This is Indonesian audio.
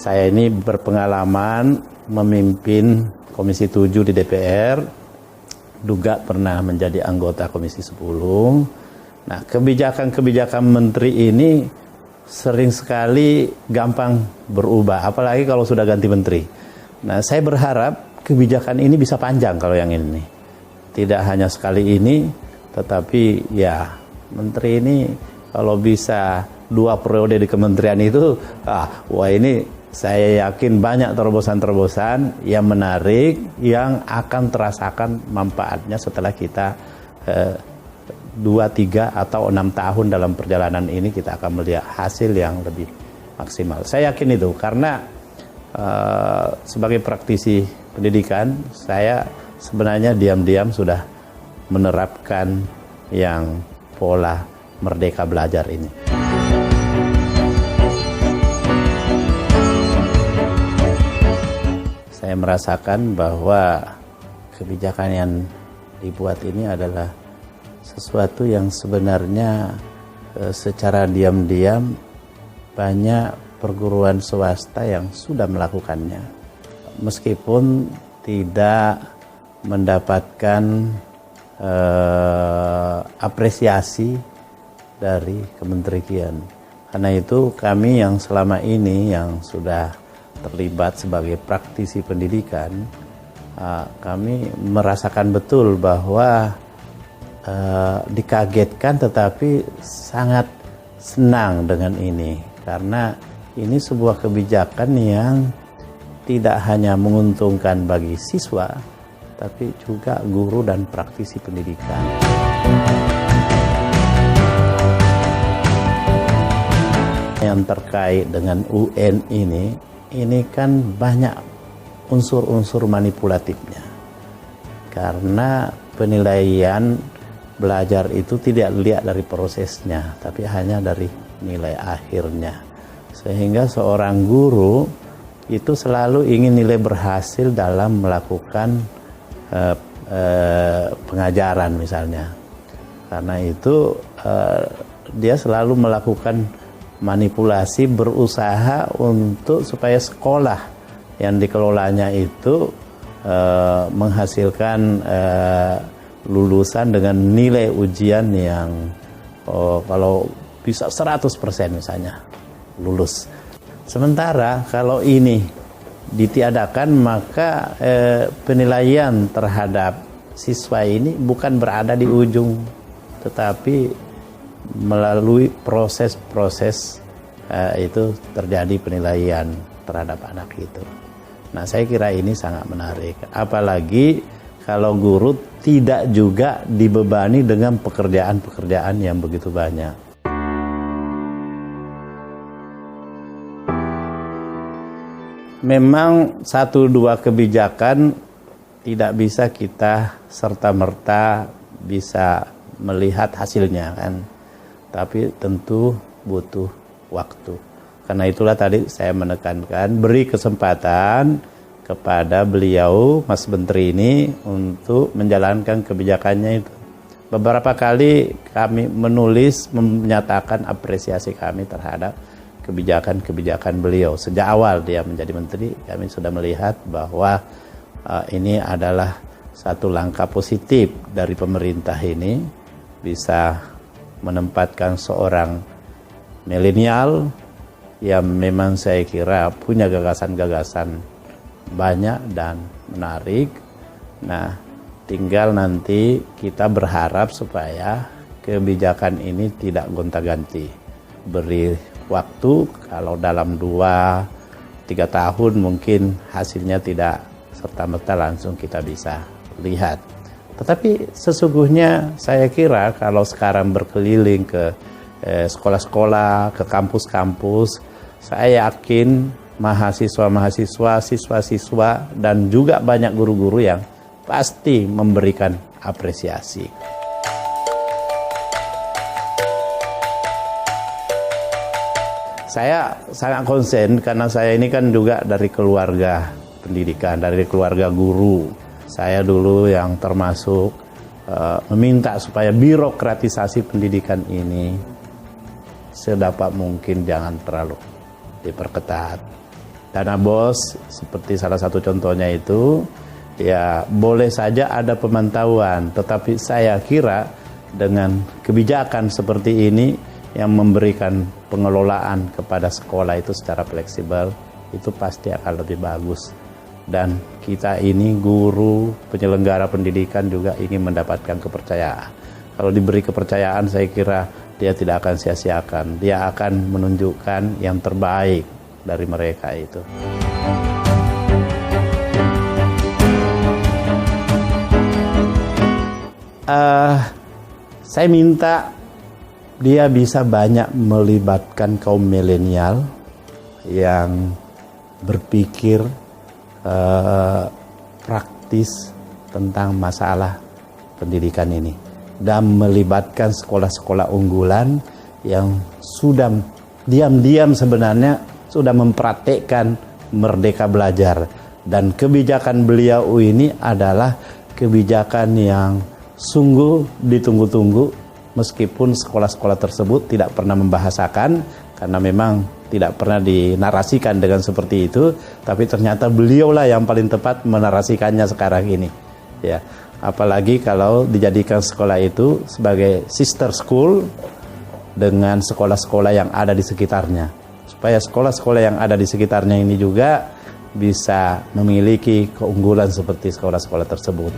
Saya ini berpengalaman memimpin Komisi 7 di DPR, juga pernah menjadi anggota Komisi 10. Nah, kebijakan-kebijakan menteri ini sering sekali gampang berubah, apalagi kalau sudah ganti menteri. Nah, saya berharap kebijakan ini bisa panjang kalau yang ini. Tidak hanya sekali ini, tetapi ya menteri ini kalau bisa 2 periode di kementerian itu, wah ini saya yakin banyak terobosan-terobosan yang menarik, yang akan terasakan manfaatnya setelah kita 2, 3, atau 6 tahun dalam perjalanan ini kita akan melihat hasil yang lebih maksimal. Saya yakin itu karena sebagai praktisi pendidikan, saya sebenarnya diam-diam sudah menerapkan yang pola merdeka belajar ini. Saya merasakan bahwa kebijakan yang dibuat ini adalah sesuatu yang sebenarnya secara diam-diam banyak perguruan swasta yang sudah melakukannya. Meskipun tidak mendapatkan apresiasi dari kementerian. Karena itu kami yang selama ini yang sudah terlibat sebagai praktisi pendidikan, kami merasakan betul bahwa dikagetkan tetapi sangat senang dengan ini, karena ini sebuah kebijakan yang tidak hanya menguntungkan bagi siswa tapi juga guru dan praktisi pendidikan. Yang terkait dengan UN ini kan banyak unsur-unsur manipulatifnya, karena penilaian belajar itu tidak dilihat dari prosesnya, tapi hanya dari nilai akhirnya. Sehingga seorang guru itu selalu ingin nilai berhasil dalam melakukan pengajaran misalnya. Karena itu dia selalu melakukan manipulasi, berusaha untuk supaya sekolah yang dikelolanya itu menghasilkan lulusan dengan nilai ujian yang kalau bisa 100% misalnya lulus. Sementara kalau ini ditiadakan, maka penilaian terhadap siswa ini bukan berada di ujung, tetapi melalui proses-proses itu terjadi penilaian terhadap anak itu. Nah, saya kira ini sangat menarik. Apalagi kalau guru tidak juga dibebani dengan pekerjaan-pekerjaan yang begitu banyak. Memang 1-2 kebijakan tidak bisa kita serta-merta bisa melihat hasilnya kan. Tapi tentu butuh waktu. Karena itulah tadi saya menekankan, beri kesempatan kepada beliau, Mas Menteri ini, untuk menjalankan kebijakannya itu. Beberapa kali kami menulis, menyatakan apresiasi kami terhadap kebijakan-kebijakan beliau. Sejak awal dia menjadi menteri, kami sudah melihat bahwa ini adalah satu langkah positif dari pemerintah ini, bisa menempatkan seorang milenial yang memang saya kira punya gagasan-gagasan banyak dan menarik. Nah, tinggal nanti kita berharap supaya kebijakan ini tidak gonta-ganti. Beri waktu, kalau dalam 2-3 tahun mungkin hasilnya tidak serta-merta langsung kita bisa lihat. Tetapi sesungguhnya saya kira kalau sekarang berkeliling ke sekolah-sekolah, ke kampus-kampus, saya yakin mahasiswa-mahasiswa, siswa-siswa, dan juga banyak guru-guru yang pasti memberikan apresiasi. Saya sangat konsen karena saya ini kan juga dari keluarga pendidikan, dari keluarga guru. Saya dulu yang termasuk meminta supaya birokratisasi pendidikan ini sedapat mungkin jangan terlalu diperketat. dana BOS seperti salah satu contohnya itu, ya boleh saja ada pemantauan, tetapi saya kira dengan kebijakan seperti ini yang memberikan pengelolaan kepada sekolah itu secara fleksibel, itu pasti akan lebih bagus. Dan kita ini guru, penyelenggara pendidikan juga ingin mendapatkan kepercayaan. Kalau diberi kepercayaan, saya kira dia tidak akan sia-siakan. Dia akan menunjukkan yang terbaik dari mereka itu. Saya minta dia bisa banyak melibatkan kaum milenial yang berpikir praktis tentang masalah pendidikan ini, dan melibatkan sekolah-sekolah unggulan yang sudah diam-diam sebenarnya sudah mempraktekkan merdeka belajar. Dan kebijakan beliau ini adalah kebijakan yang sungguh ditunggu-tunggu, meskipun sekolah-sekolah tersebut tidak pernah membahasakan, karena memang tidak pernah dinarasikan dengan seperti itu, tapi ternyata beliaulah yang paling tepat menarasikannya sekarang ini. Ya, apalagi kalau dijadikan sekolah itu sebagai sister school dengan sekolah-sekolah yang ada di sekitarnya, supaya sekolah-sekolah yang ada di sekitarnya ini juga bisa memiliki keunggulan seperti sekolah-sekolah tersebut.